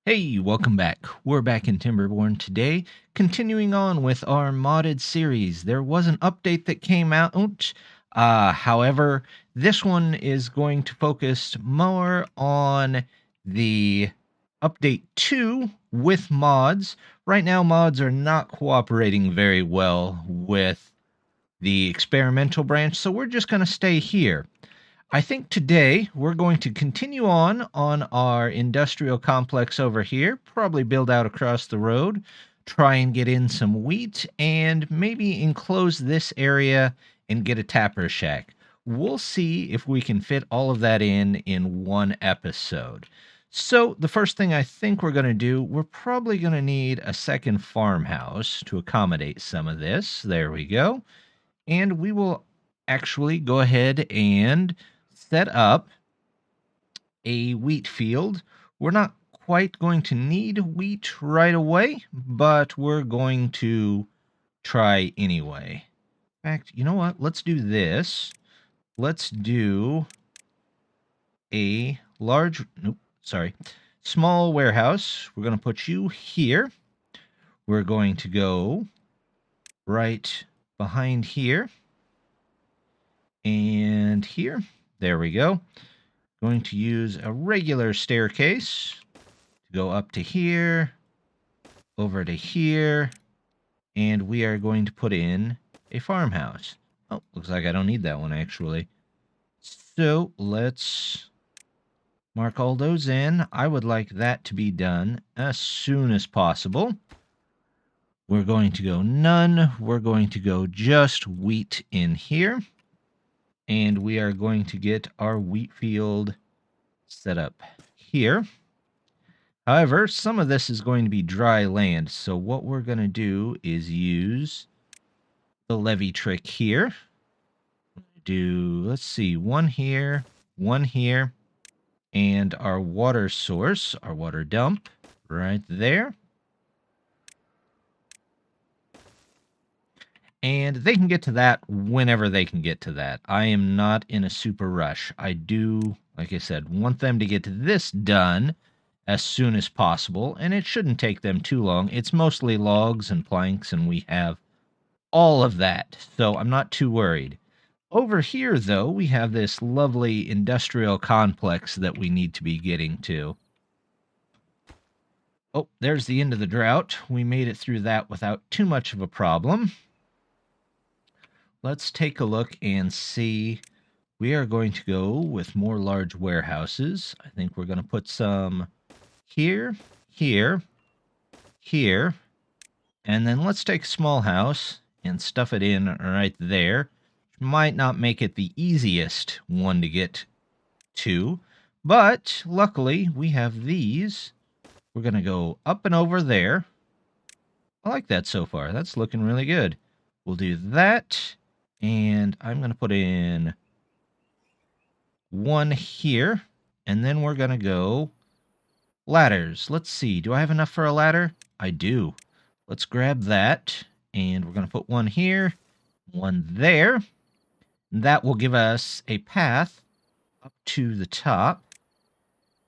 Hey, welcome back. We're back in Timberborn today, continuing on with our modded series. There was an update that came out. However, this one is going to focus more on the update 2 with mods. Right now, mods are not cooperating very well with the experimental branch, so we're just going to stay here. I think today we're going to continue on our industrial complex over here, probably build out across the road, try and get in some wheat, and maybe enclose this area and get a tapper shack. We'll see if we can fit all of that in one episode. So the first thing I think we're going to do, we're probably going to need a second farmhouse to accommodate some of this. There we go. And we will actually go ahead and set up a wheat field. We're not quite going to need wheat right away, but we're going to try anyway. In fact, you know what? Let's do this. Let's do a small warehouse. We're going to put you here. We're going to go right behind here and here. There we go. Going to use a regular staircase to go up to here, over to here, and we are going to put in a farmhouse. Oh, looks like I don't need that one actually. So let's mark all those in. I would like that to be done as soon as possible. We're going to go none. We're going to go just wheat in here. And we are going to get our wheat field set up here. However, some of this is going to be dry land. So what we're going to do is use the levee trick here. Let's see, one here, and our water source, our water dump, right there. And they can get to that whenever they can get to that. I am not in a super rush. I do, like I said, want them to get this done as soon as possible, and it shouldn't take them too long. It's mostly logs and planks, and we have all of that, so I'm not too worried. Over here, though, we have this lovely industrial complex that we need to be getting to. Oh, there's the end of the drought. We made it through that without too much of a problem. Let's take a look and see. We are going to go with more large warehouses. I think we're going to put some here, here, here, and then let's take a small house and stuff it in right there. Might not make it the easiest one to get to, but luckily we have these. We're going to go up and over there. I like that so far. That's looking really good. We'll do that. And I'm going to put in one here, and then we're going to go ladders. Let's see. Do I have enough for a ladder? I do. Let's grab that, and we're going to put one here, one there. That will give us a path up to the top.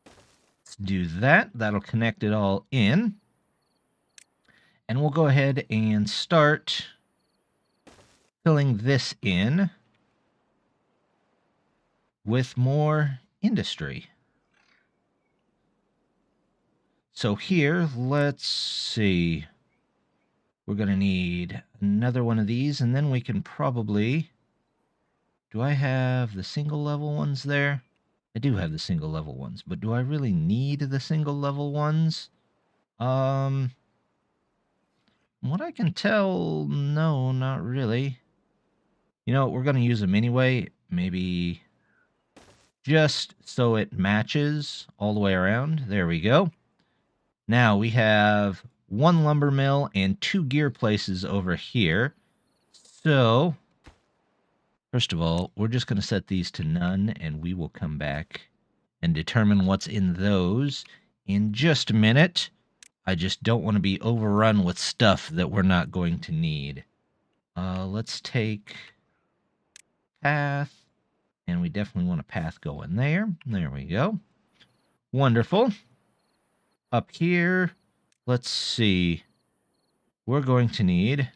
Let's do that. That'll connect it all in. And we'll go ahead and start filling this in with more industry. So here, let's see. We're going to need another one of these, and then we can probably... Do I have the single level ones there? I do have the single level ones, but do I really need the single level ones? From what I can tell, no, not really. You know, we're going to use them anyway, maybe just so it matches all the way around. There we go. Now we have one lumber mill and two gear places over here. So, first of all, we're just going to set these to none, and we will come back and determine what's in those in just a minute. I just don't want to be overrun with stuff that we're not going to need. Let's take path, and we definitely want a path going there. There we go. Wonderful. up here, let's see. We're going to need,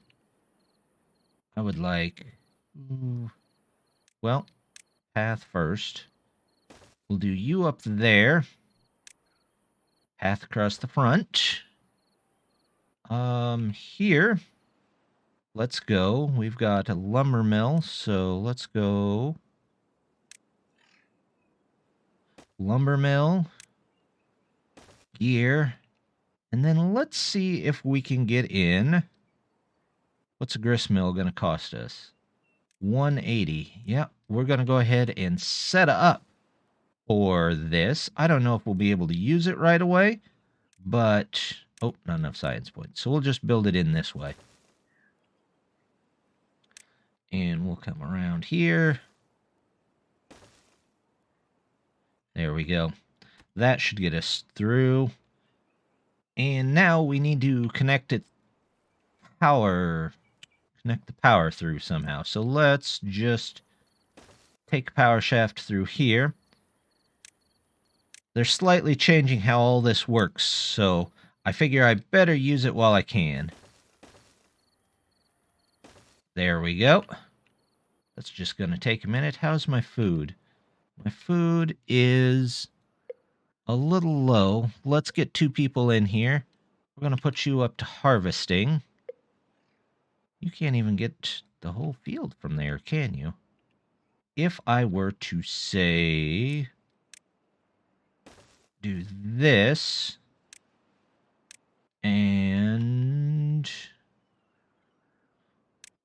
I would like, well, path first. We'll do you up there. Path across the front. Here, let's go. We've got a lumber mill, so let's go lumber mill, gear, and then let's see if we can get in. What's a grist mill going to cost us? 180. Yep, we're going to go ahead and set up for this. I don't know if we'll be able to use it right away, but oh, not enough science points. So we'll just build it in this way. And we'll come around here. There we go. That should get us through. And now we need to connect the power through somehow. So let's just take a power shaft through here. They're slightly changing how all this works, so I figure I better use it while I can. There we go. That's just going to take a minute. How's my food? My food is a little low. Let's get 2 people in here. We're going to put you up to harvesting. You can't even get the whole field from there, can you? If I were to say, do this, and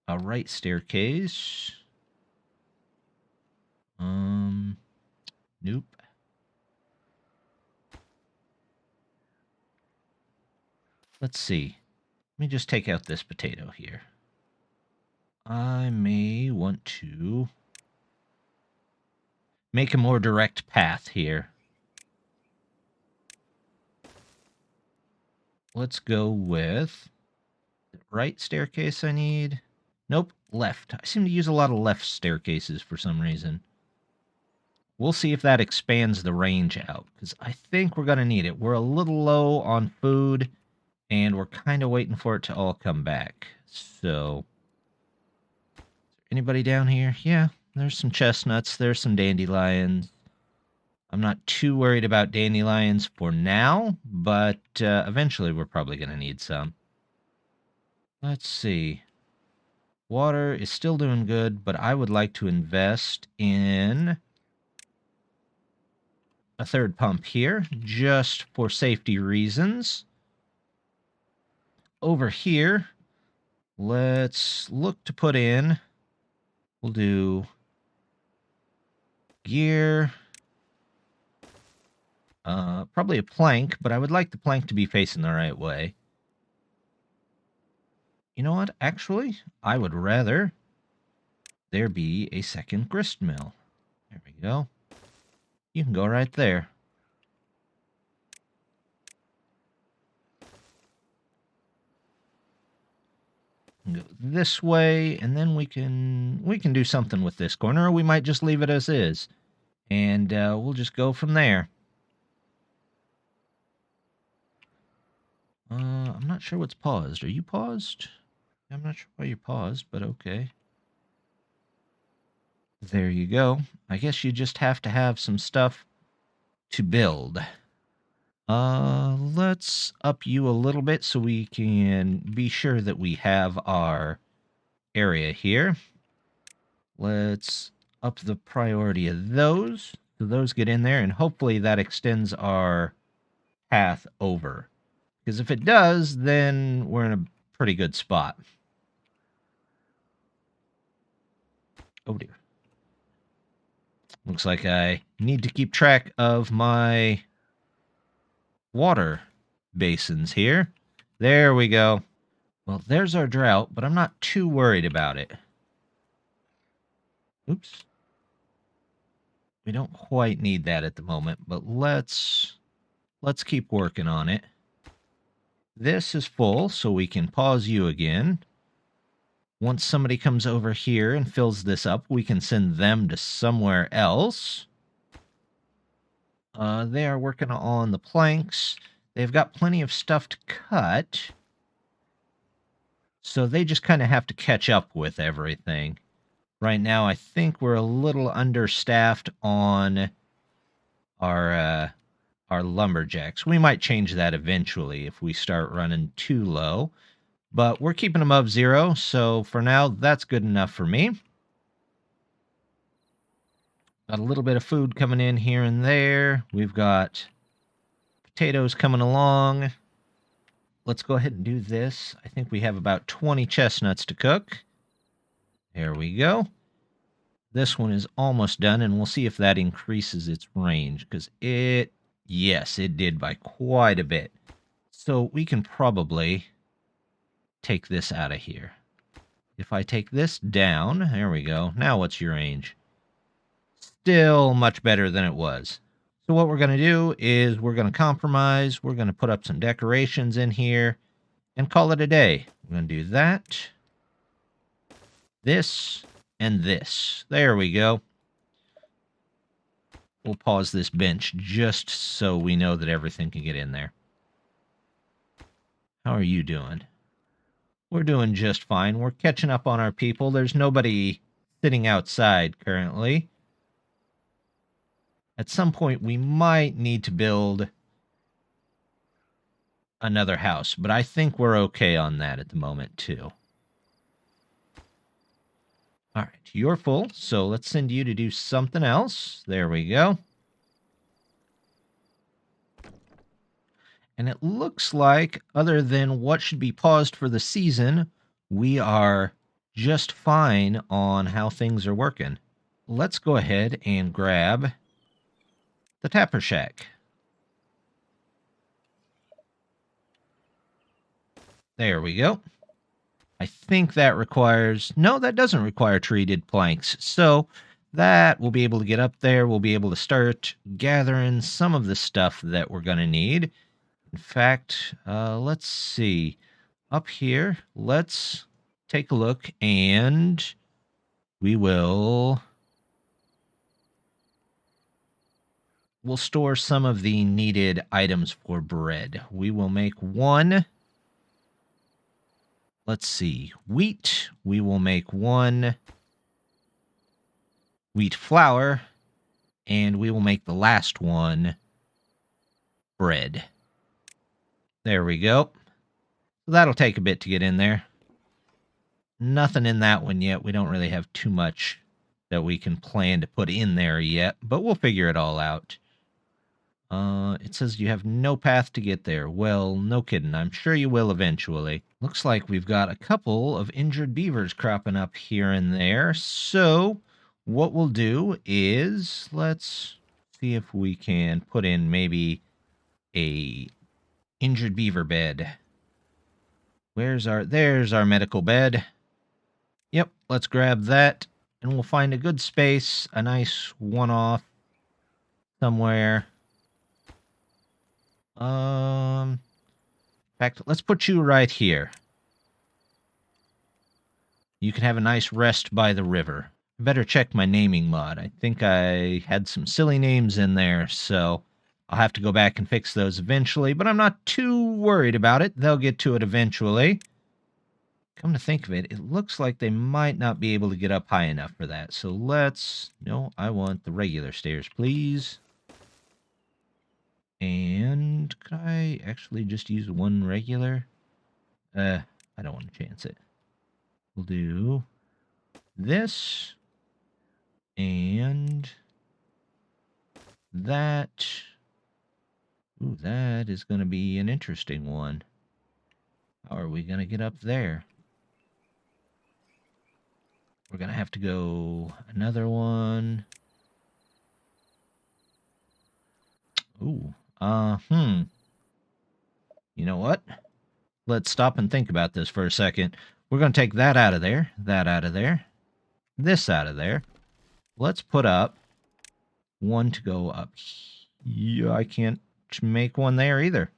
a right staircase. Nope. Let's see. Let me just take out this potato here. I may want to make a more direct path here. Let's go with the right staircase I need. Nope, left. I seem to use a lot of left staircases for some reason. We'll see if that expands the range out, because I think we're going to need it. We're a little low on food, and we're kind of waiting for it to all come back. So, anybody down here? Yeah, there's some chestnuts. There's some dandelions. I'm not too worried about dandelions for now, but eventually we're probably going to need some. Let's see. Water is still doing good, but I would like to invest in a 3rd pump here, just for safety reasons. Over here, let's look to put in, we'll do gear, probably a plank, but I would like the plank to be facing the right way. You know what? Actually, I would rather there be a 2nd grist mill. There we go. You can go right there. Go this way, and then we can do something with this corner, or we might just leave it as is, and we'll just go from there. I'm not sure what's paused. Are you paused? I'm not sure why you're paused, but okay. There you go. I guess you just have to have some stuff to build. Let's up you a little bit so we can be sure that we have our area here. Let's up the priority of those, so those get in there, and hopefully that extends our path over. Because if it does, then we're in a pretty good spot. Oh dear. Looks like I need to keep track of my water basins here. There we go. Well, there's our drought, but I'm not too worried about it. Oops. We don't quite need that at the moment, but let's keep working on it. This is full, so we can pause you again. Once somebody comes over here and fills this up, we can send them to somewhere else. They are working on the planks. They've got plenty of stuff to cut, so they just kind of have to catch up with everything. Right now, I think we're a little understaffed on our lumberjacks. We might change that eventually if we start running too low, but we're keeping them above 0, so for now, that's good enough for me. Got a little bit of food coming in here and there. We've got potatoes coming along. Let's go ahead and do this. I think we have about 20 chestnuts to cook. There we go. This one is almost done, and we'll see if that increases its range, because yes, it did by quite a bit. So we can probably take this out of here. If I take this down, there we go. Now what's your range? Still much better than it was. So what we're going to do is we're going to compromise. We're going to put up some decorations in here and call it a day. We're going to do that, this, and this. There we go. We'll pause this bench just so we know that everything can get in there. How are you doing? We're doing just fine. We're catching up on our people. There's nobody sitting outside currently. At some point, we might need to build another house, but I think we're okay on that at the moment, too. All right, you're full, so let's send you to do something else. There we go. And it looks like, other than what should be paused for the season, we are just fine on how things are working. Let's go ahead and grab the Tapper Shack. There we go. I think that requires... No, that doesn't require treated planks. So that we'll be able to get up there. We'll be able to start gathering some of the stuff that we're going to need. In fact, let's see. Up here, let's take a look, and we'll store some of the needed items for bread. We will make one... Let's see, wheat. We will make one wheat flour, and we will make the last one bread. There we go. That'll take a bit to get in there. Nothing in that one yet. We don't really have too much that we can plan to put in there yet, but we'll figure it all out. It says you have no path to get there. Well, no kidding. I'm sure you will eventually. Looks like we've got a couple of injured beavers cropping up here and there. So what we'll do is let's see if we can put in maybe a injured beaver bed. There's our medical bed. Yep, let's grab that, and we'll find a good space, a nice one-off somewhere. In fact, let's put you right here. You can have a nice rest by the river. I better check my naming mod. I think I had some silly names in there, so I'll have to go back and fix those eventually, but I'm not too worried about it. They'll get to it eventually. Come to think of it, it looks like they might not be able to get up high enough for that. So let's... No, I want the regular stairs, please. And could I actually just use one regular? I don't want to chance it. We'll do this and that. Ooh, that is going to be an interesting one. How are we going to get up there? We're going to have to go another one. Ooh, You know what? Let's stop and think about this for a second. We're going to take that out of there, that out of there, this out of there. Let's put up one to go up. Yeah, I can't make one there either.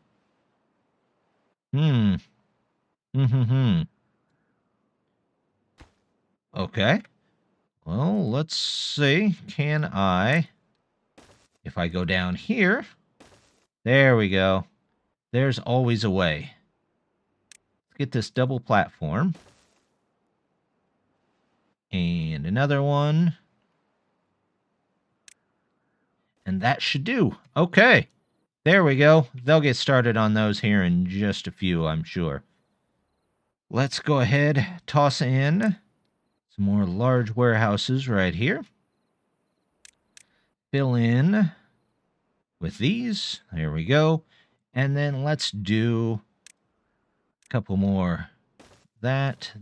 Okay. Well, let's see. Can I... If I go down here... There we go. There's always a way. Let's get this double platform. And another one. And that should do. Okay. There we go. They'll get started on those here in just a few, I'm sure. Let's go ahead, toss in some more large warehouses right here. Fill in with these. There we go. And then let's do a couple more. That,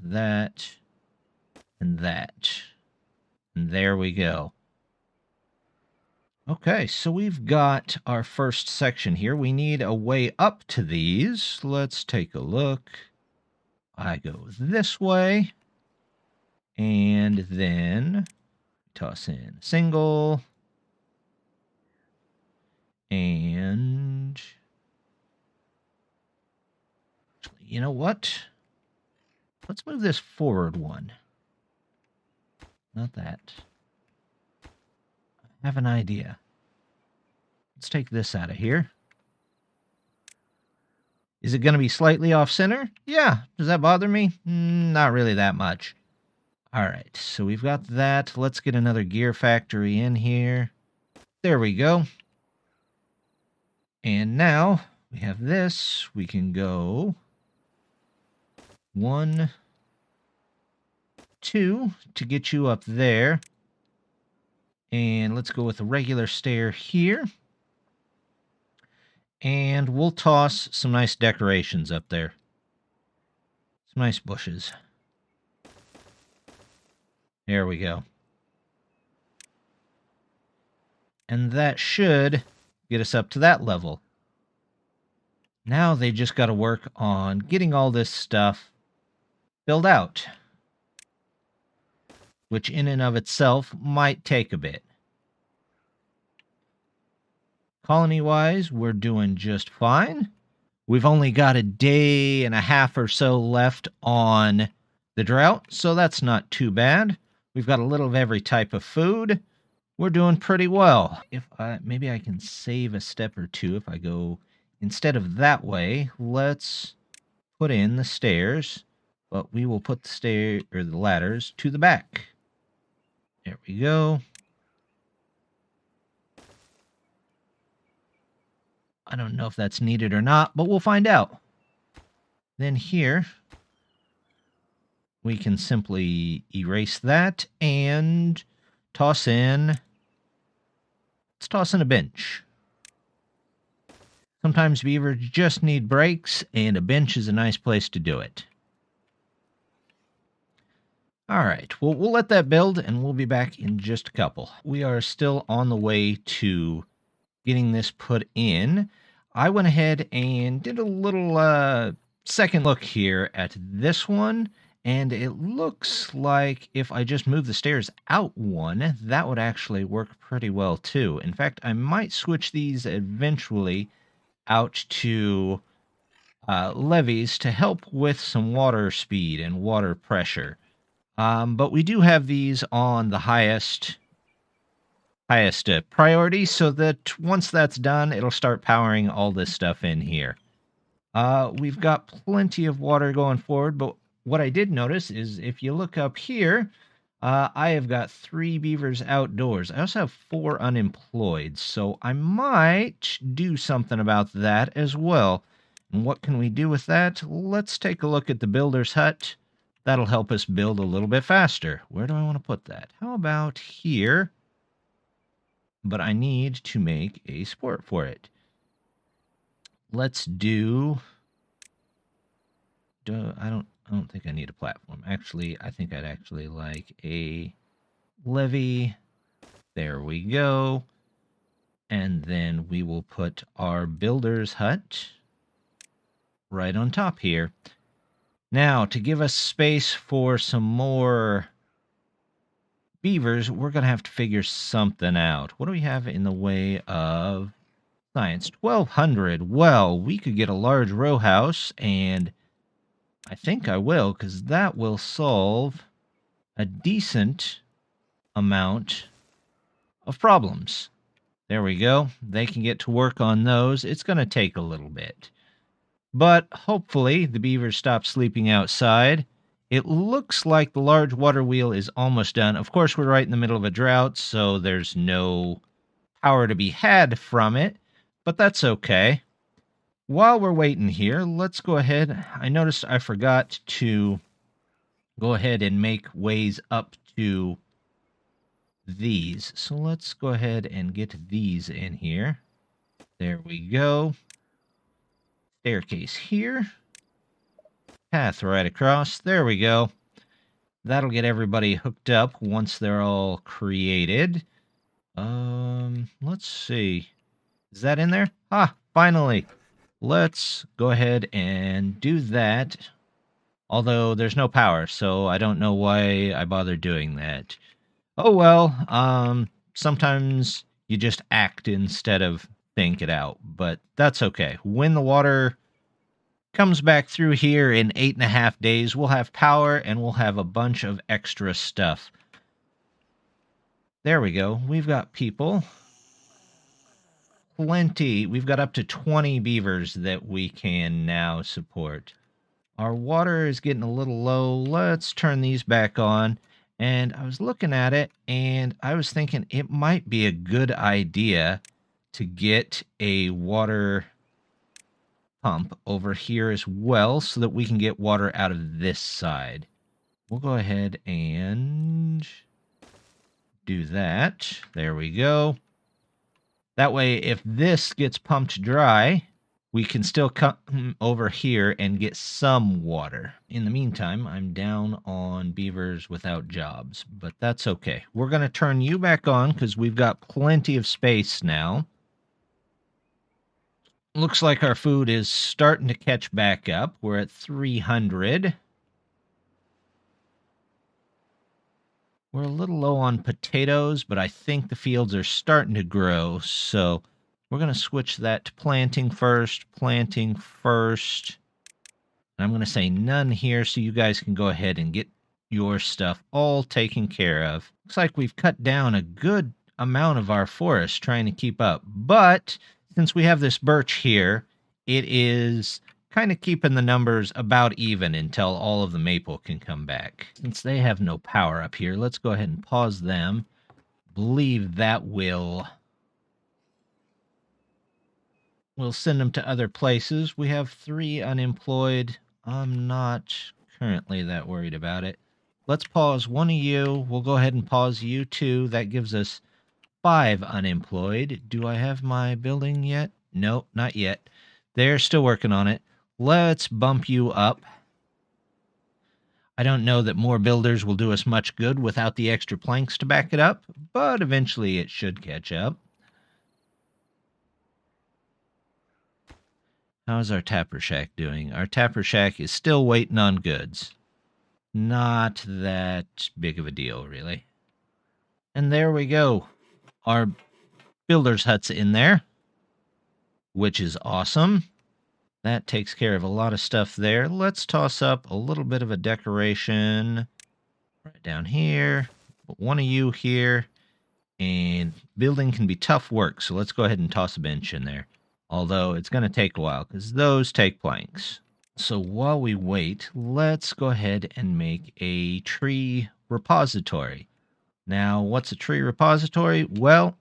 and that. And there we go. Okay, so we've got our first section here. We need a way up to these. Let's take a look. I go this way. And then toss in a single. And you know what? Let's move this forward one. Not that. I have an idea. Let's take this out of here. Is it going to be slightly off center? Yeah. Does that bother me? Not really that much. All right. So we've got that. Let's get another gear factory in here. There we go. And now we have this. We can go 1, 2 to get you up there. And let's go with a regular stair here. And we'll toss some nice decorations up there. Some nice bushes. There we go. And that should get us up to that level. Now they just got to work on getting all this stuff filled out, which in and of itself might take a bit. Colony-wise, we're doing just fine. We've only got a day and a half or so left on the drought, so that's not too bad. We've got a little of every type of food. We're doing pretty well. Maybe I can save a step or two if I go instead of that way. Let's put in the stairs, but we will put the ladders to the back. There we go. I don't know if that's needed or not, but we'll find out. Then here, we can simply erase that and toss in. Let's toss in a bench. Sometimes beavers just need breaks, and a bench is a nice place to do it. All right, well, we'll let that build, and we'll be back in just a couple. We are still on the way to getting this put in. I went ahead and did a little second look here at this one, and it looks like if I just move the stairs out one, that would actually work pretty well too. In fact, I might switch these eventually out to levees to help with some water speed and water pressure. But we do have these on the highest priority, so that once that's done, it'll start powering all this stuff in here. We've got plenty of water going forward, but what I did notice is if you look up here, I have got 3 beavers outdoors. I also have 4 unemployed, so I might do something about that as well. And what can we do with that? Let's take a look at the builder's hut. That'll help us build a little bit faster. Where do I want to put that? How about here? But I need to make a sport for it. Let's do... I don't think I need a platform. Actually, I think I'd actually like a levee. There we go. And then we will put our builder's hut right on top here. Now, to give us space for some more beavers, we're going to have to figure something out. What do we have in the way of science? 1,200. Well, we could get a large row house, and I think I will, because that will solve a decent amount of problems. There we go. They can get to work on those. It's going to take a little bit. But hopefully the beavers stop sleeping outside. It looks like the large water wheel is almost done. Of course, we're right in the middle of a drought, so there's no power to be had from it, but that's okay. While we're waiting here, let's go ahead. I noticed I forgot to go ahead and make ways up to these. So let's go ahead and get these in here. There we go. Staircase here. Path right across. There we go. That'll get everybody hooked up once they're all created. Let's see. Is that in there? Ah, finally. Let's go ahead and do that. Although there's no power, so I don't know why I bothered doing that. Oh well, sometimes you just act instead of think it out, but that's okay. When the water comes back through here in 8.5 days, we'll have power and we'll have a bunch of extra stuff. There we go. We've got people. Plenty. We've got up to 20 beavers that we can now support. Our water is getting a little low. Let's turn these back on. And I was looking at it, and I was thinking it might be a good idea to get a water pump over here as well so that we can get water out of this side. We'll go ahead and do that. There we go. That way, if this gets pumped dry, we can still come over here and get some water. In the meantime, I'm down on beavers without jobs, but that's okay. We're going to turn you back on because we've got plenty of space now. Looks like our food is starting to catch back up. We're at 300. We're a little low on potatoes, but I think the fields are starting to grow, so we're going to switch that to planting first. And I'm going to say none here so you guys can go ahead and get your stuff all taken care of. Looks like we've cut down a good amount of our forest trying to keep up, but since we have this birch here, it is kind of keeping the numbers about even until all of the maple can come back. Since they have no power up here, let's go ahead and pause them. Believe that we'll send them to other places. We have 3 unemployed. I'm not currently that worried about it. Let's pause one of you. We'll go ahead and pause you too. That gives us 5 unemployed. Do I have my building yet? No, not yet. They're still working on it. Let's bump you up. I don't know that more builders will do us much good without the extra planks to back it up, but eventually it should catch up. How's our tapper shack doing? Our tapper shack is still waiting on goods. Not that big of a deal, really. And there we go. Our builder's hut's in there, which is awesome. That takes care of a lot of stuff there. Let's toss up a little bit of a decoration right down here. Put one of you here. And building can be tough work, so let's go ahead and toss a bench in there. Although it's going to take a while, because those take planks. So while we wait, let's go ahead and make a tree repository. Now, what's a tree repository? Well,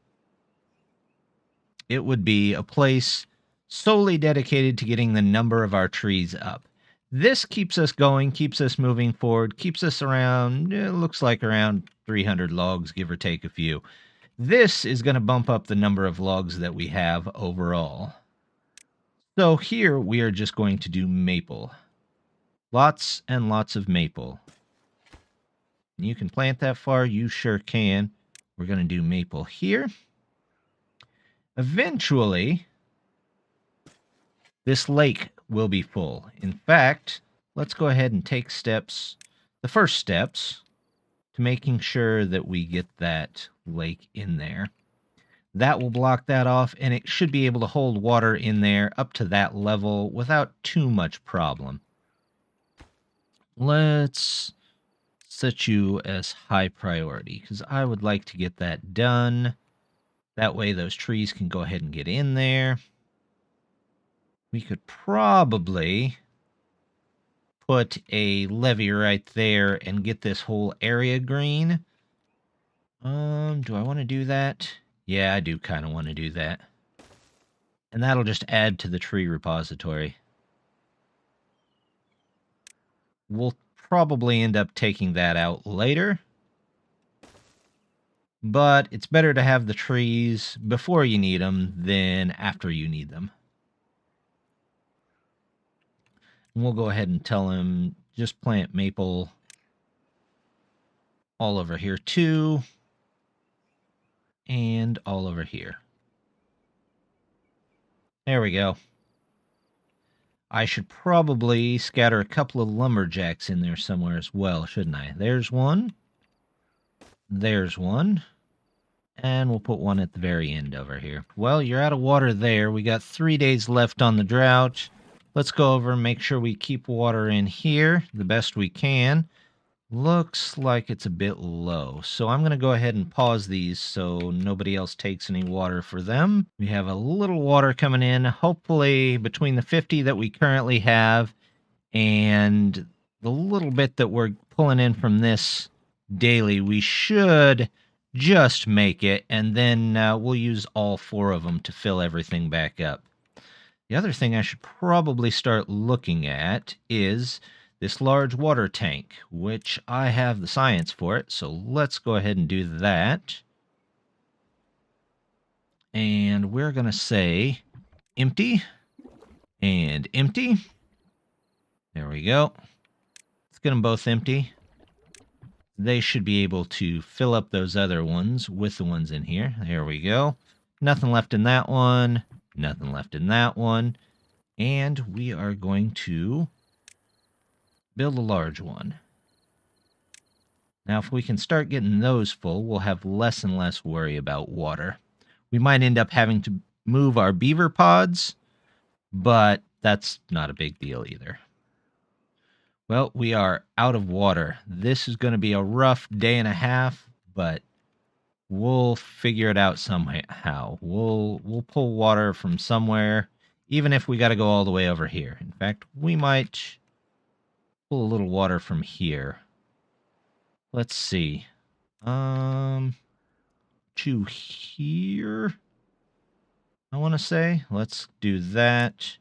it would be a place solely dedicated to getting the number of our trees up. This keeps us going, keeps us moving forward, keeps us around, it looks like around 300 logs, give or take a few. This is going to bump up the number of logs that we have overall. So here we are just going to do maple. Lots and lots of maple. You can plant that far, you sure can. We're going to do maple here. Eventually, this lake will be full. In fact, let's go ahead and take steps, the first steps, to making sure that we get that lake in there. That will block that off, and it should be able to hold water in there up to that level without too much problem. Let's set you as high priority, because I would like to get that done. That way those trees can go ahead and get in there. We could probably put a levee right there and get this whole area green. Do I want to do that? Yeah, I do kind of want to do that. And that'll just add to the tree repository. We'll probably end up taking that out later. But it's better to have the trees before you need them than after you need them. And we'll go ahead and tell him just plant maple all over here too. And all over here. There we go. I should probably scatter a couple of lumberjacks in there somewhere as well, shouldn't I? There's one. There's one. And we'll put one at the very end over here. Well, you're out of water there. We got 3 days left on the drought. Let's go over and make sure we keep water in here the best we can. Looks like it's a bit low. So I'm going to go ahead and pause these so nobody else takes any water for them. We have a little water coming in. Hopefully between the 50 that we currently have and the little bit that we're pulling in from this daily, we should just make it. And then we'll use all 4 of them to fill everything back up. The other thing I should probably start looking at is this large water tank, which I have the science for it, so let's go ahead and do that. And we're going to say empty and empty. There we go. Let's get them both empty. They should be able to fill up those other ones with the ones in here. There we go. Nothing left in that one. Nothing left in that one. And we are going to build a large one. Now, if we can start getting those full, we'll have less and less worry about water. We might end up having to move our beaver pods, but that's not a big deal either. Well, we are out of water. This is going to be a rough day and a half, but we'll figure it out somehow. We'll pull water from somewhere, even if we got to go all the way over here. In fact, we might pull a little water from here. Let's see. To here, I want to say. Let's do that.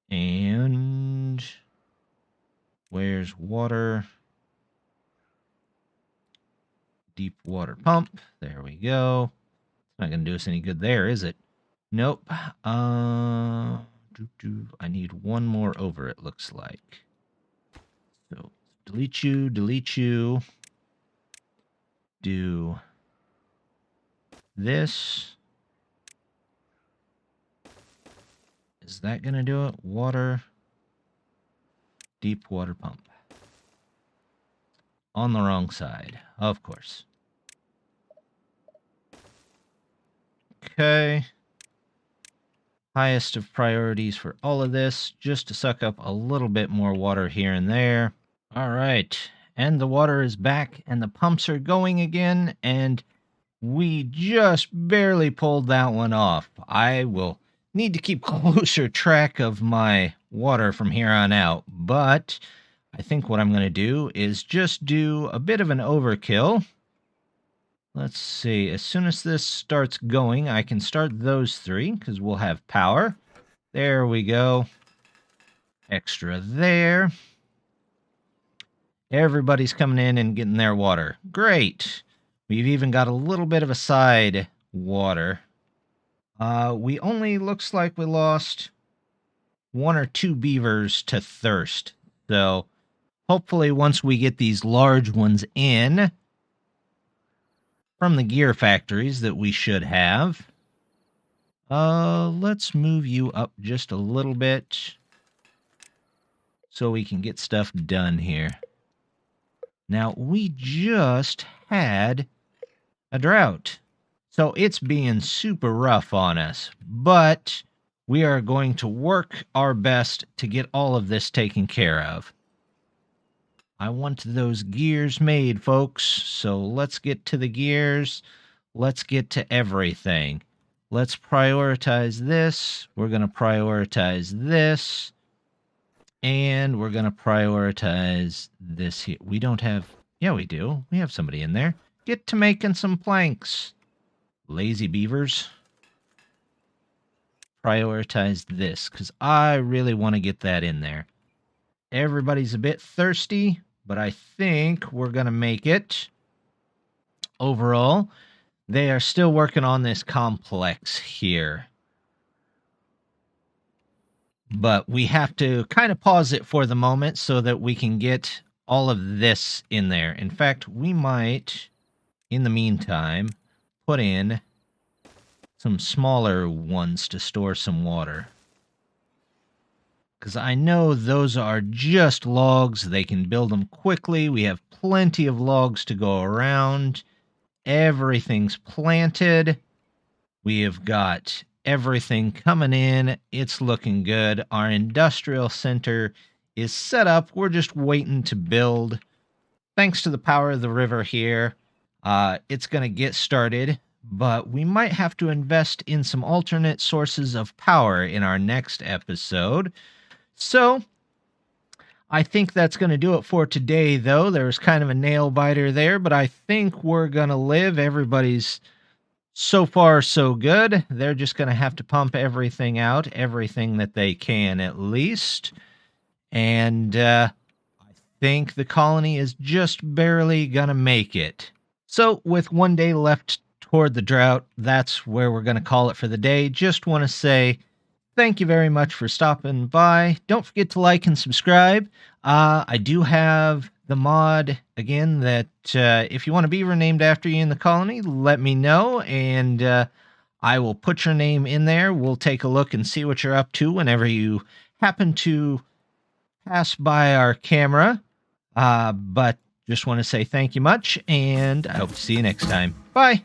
And where's water? Deep water pump. There we go. It's not going to do us any good there, is it? Nope. I need one more over, it looks like. So delete you, do this. Is that going to do it? Water, deep water pump. On the wrong side, of course. Okay. Highest of priorities for all of this, just to suck up a little bit more water here and there. All right, and the water is back, and the pumps are going again, and we just barely pulled that one off. I will need to keep closer track of my water from here on out, but I think what I'm going to do is just do a bit of an overkill. Let's see, as soon as this starts going, I can start those 3, because we'll have power. There we go. Extra there. Everybody's coming in and getting their water. Great. We've even got a little bit of a side water. We only looks like we lost 1 or 2 beavers to thirst. So hopefully once we get these large ones in from the gear factories that we should have, let's move you up just a little bit so we can get stuff done here. Now, we just had a drought, so it's being super rough on us, but we are going to work our best to get all of this taken care of. I want those gears made, folks, so let's get to the gears. Let's get to everything. Let's prioritize this. We're going to prioritize this. And we're going to prioritize this here. We don't have... Yeah, we do. We have somebody in there. Get to making some planks. Lazy beavers. Prioritize this, because I really want to get that in there. Everybody's a bit thirsty, but I think we're going to make it. Overall, they are still working on this complex here. But we have to kind of pause it for the moment so that we can get all of this in there. In fact, we might, in the meantime, put in some smaller ones to store some water. Because I know those are just logs. They can build them quickly. We have plenty of logs to go around. Everything's planted. We have got everything coming in. It's looking good. Our industrial center is set up. We're just waiting to build. Thanks to the power of the river here, it's going to get started, but we might have to invest in some alternate sources of power in our next episode. So I think that's going to do it for today, though. There was kind of a nail biter there, but I think we're going to live. Everybody's so far so good. They're just going to have to pump everything out, everything that they can at least. And I think the colony is just barely going to make it. So with 1 day left toward the drought, that's where we're going to call it for the day. Just want to say thank you very much for stopping by. Don't forget to like and subscribe. I do have the mod, again, that if you want a beaver named after you in the colony, let me know, and I will put your name in there. We'll take a look and see what you're up to whenever you happen to pass by our camera. But just want to say thank you much, and I hope to see you next time. Bye!